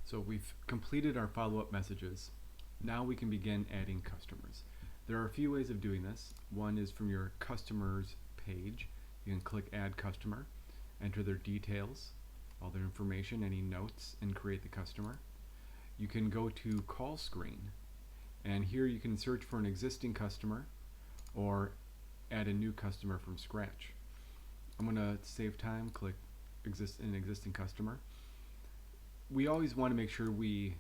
So we've completed our follow-up messages. Now we can begin adding customers. There are a few ways of doing this. One is from your customers page. You can click add customer, enter their details, all their information, any notes, and create the customer. You can go to call screen, and here you can search for an existing customer or add a new customer from scratch. I'm going to save time, click an existing customer. We always want to make sure we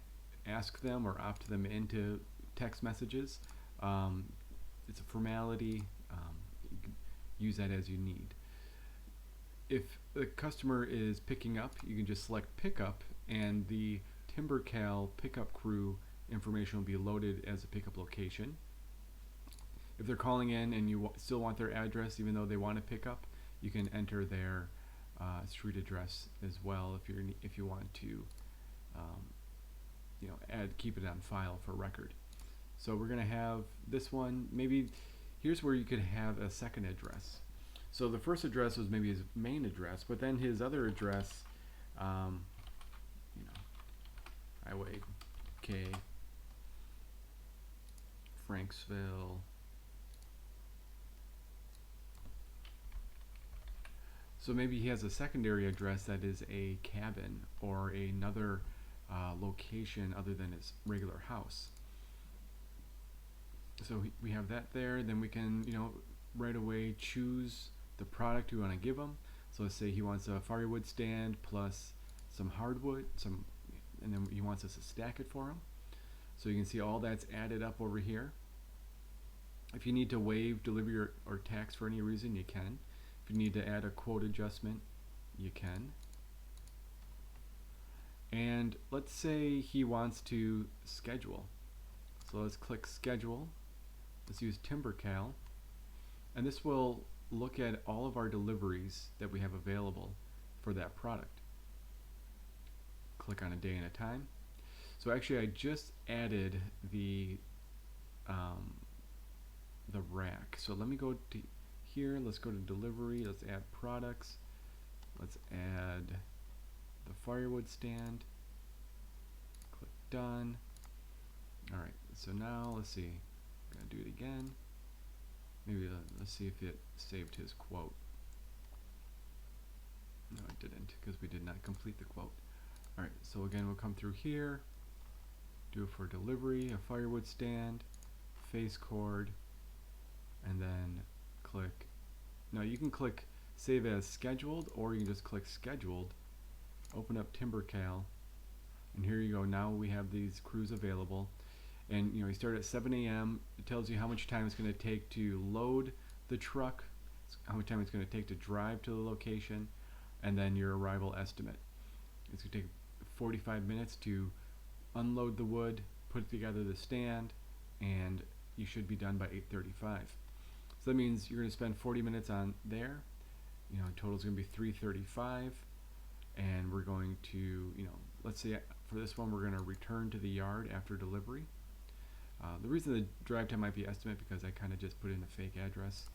ask them or opt them into text messages. It's a formality. You can use that as you need. If the customer is picking up, you can just select pickup, and the TimberCal pickup crew information will be loaded as a pickup location. If they're calling in and you still want their address even though they want to pick up, you can enter their street address as well if you want to keep it on file for record. So we're going to have this one. Maybe here's where you could have a second address. So the first address was maybe his main address, but then his other address, Highway K, Franksville. So maybe he has a secondary address that is a cabin or another location other than his regular house. So we have that there. Then we can, right away choose the product we want to give him. So let's say he wants a firewood stand plus some hardwood, and then he wants us to stack it for him. So you can see all that's added up over here. If you need to waive delivery or tax for any reason, you can. If you need to add a quote adjustment, you can. And let's say he wants to schedule. So let's click schedule. Let's use TimberCal. And this will look at all of our deliveries that we have available for that product. Click on a day and a time. So actually I just added the rack. So let me go to here, let's go to delivery, let's add products, let's add the firewood stand, click done. Alright, so now let's see, I'm going to do it again. Maybe let's see if it saved his quote. No, it didn't, because we did not complete the quote. Alright, so again we'll come through here, do it for delivery, a firewood stand, face cord, and then click. Now you can click save as scheduled, or you can just click scheduled, open up TimberCal, and here you go. Now we have these crews available, and you start at 7 a.m. It tells you how much time it's going to take to load the truck, how much time it's going to take to drive to the location, and then your arrival estimate. It's going to take 45 minutes to unload the wood, put together the stand, and you should be done by 8:35. So that means you're going to spend 40 minutes on there. Total is going to be 3:35, and we're going to, let's say for this one we're going to return to the yard after delivery. The reason the drive time might be estimate because I kind of just put in a fake address.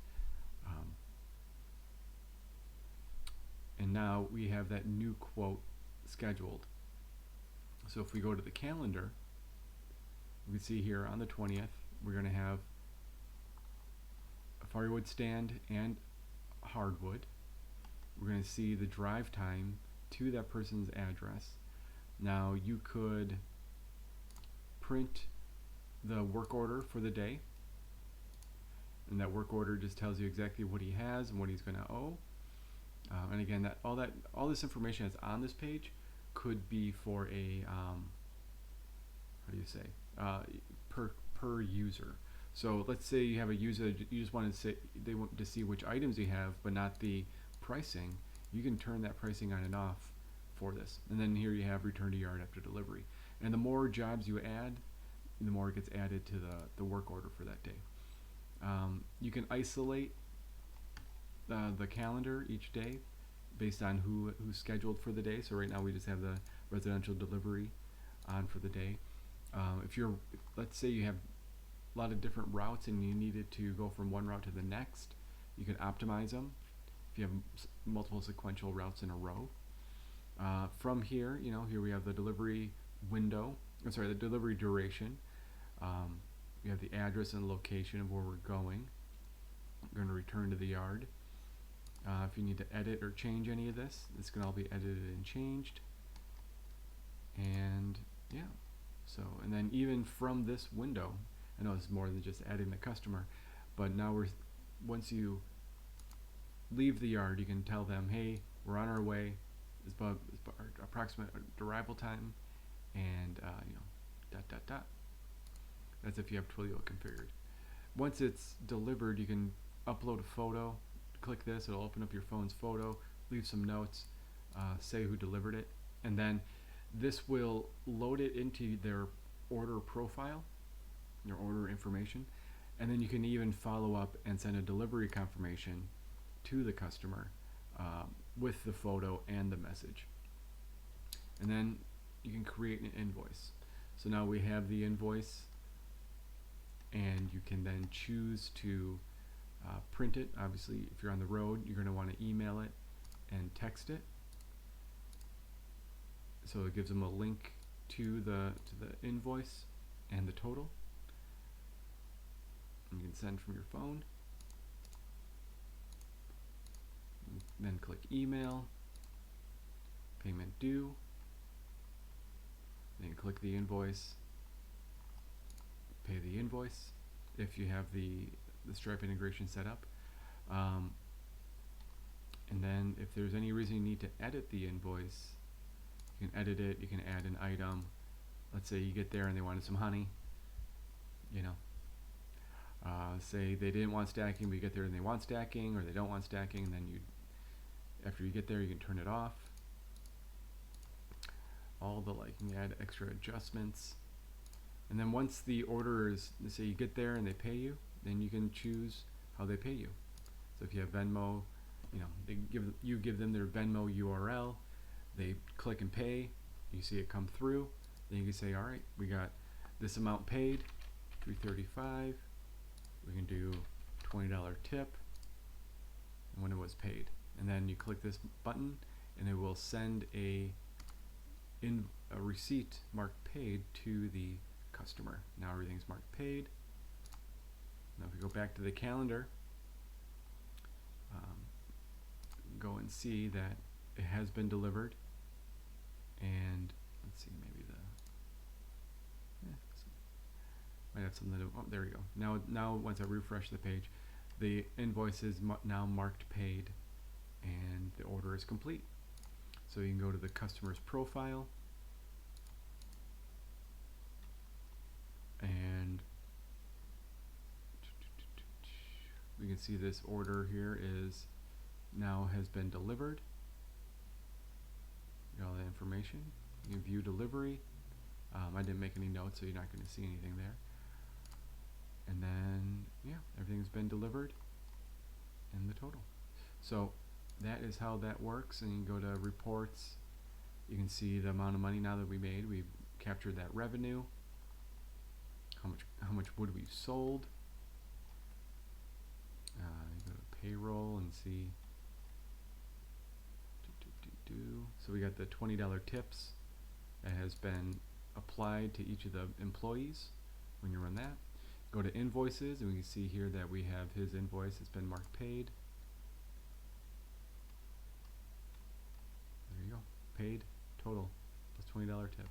And now we have that new quote scheduled. So if we go to the calendar, we can see here on the 20th we're going to have a firewood stand and hardwood. We're going to see the drive time to that person's address. Now you could print the work order for the day, and that work order just tells you exactly what he has and what he's going to owe. And again, all this information that's on this page could be for a per user. So let's say you have a user, you just want to say they want to see which items you have, but not the pricing. You can turn that pricing on and off for this. And then here you have return to yard after delivery. And the more jobs you add, the more it gets added to the work order for that day. You can isolate the calendar each day based on who's scheduled for the day. So right now we just have the residential delivery on for the day. Let's say you have a lot of different routes and you needed to go from one route to the next, you can optimize them if you have multiple sequential routes in a row. From here, here we have the delivery window, the delivery duration. We have the address and location of where we're going. We're going to return to the yard. If you need to edit or change any of this, this can all be edited and changed. And yeah, so, and then even from this window, I know it's more than just adding the customer, but now once you leave the yard, you can tell them, hey, we're on our way. It's about our approximate arrival time, and dot. That's if you have Twilio configured. Once it's delivered, you can upload a photo. Click this, it'll open up your phone's photo, leave some notes, say who delivered it, and then this will load it into their order profile, your order information, and then you can even follow up and send a delivery confirmation to the customer with the photo and the message. And then you can create an invoice. So now we have the invoice, and you can then choose to print it. Obviously, if you're on the road, you're going to want to email it and text it. So it gives them a link to the invoice and the total. And you can send from your phone. Then click email, payment due. Then click the invoice, pay the invoice if you have the Stripe integration set up. And then if there's any reason you need to edit the invoice, you can edit it. You can add an item. Let's say you get there and they wanted some honey, say they didn't want stacking, but you get there and they want stacking, or they don't want stacking, and then after you get there, you can turn it off. You can add extra adjustments. And then once the order is, let's say you get there and they pay you, then you can choose how they pay you. So if you have Venmo, you give them their Venmo URL, they click and pay, you see it come through, then you can say, all right, we got this amount paid, $335, we can do $20 tip, and when it was paid. And then you click this button, and it will send a receipt marked paid to the customer. Now everything's marked paid. Now if we go back to the calendar, go and see that it has been delivered. And let's see, maybe might have something to do. Oh, there we go. Now once I refresh the page, the invoice is now marked paid, and the order is complete. So you can go to the customer's profile, and we can see this order here has been delivered. Got all the information. You can view delivery. I didn't make any notes, so you're not going to see anything there. And then, everything's been delivered and the total. So that is how that works. And you can go to reports. You can see the amount of money now that we made. We've captured that revenue. How much wood we've sold. You go to payroll and see. So we got the $20 tips that has been applied to each of the employees when you run that. Go to invoices, and we can see here that we have his invoice has been marked paid. There you go, paid total plus $20 tip.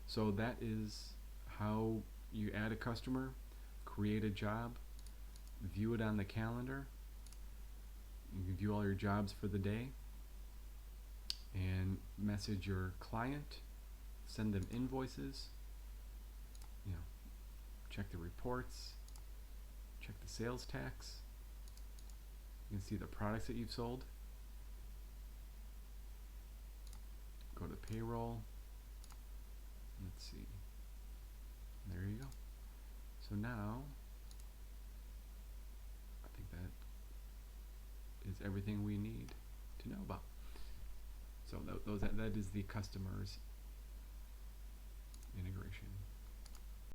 So that is how you add a customer, create a job, view it on the calendar. You can view all your jobs for the day, and message your client, send them invoices, check the reports, check the sales tax. You can see the products that you've sold. Go to payroll. Let's see. There you go. So now, I think that is everything we need to know about. So that is the customer's integration.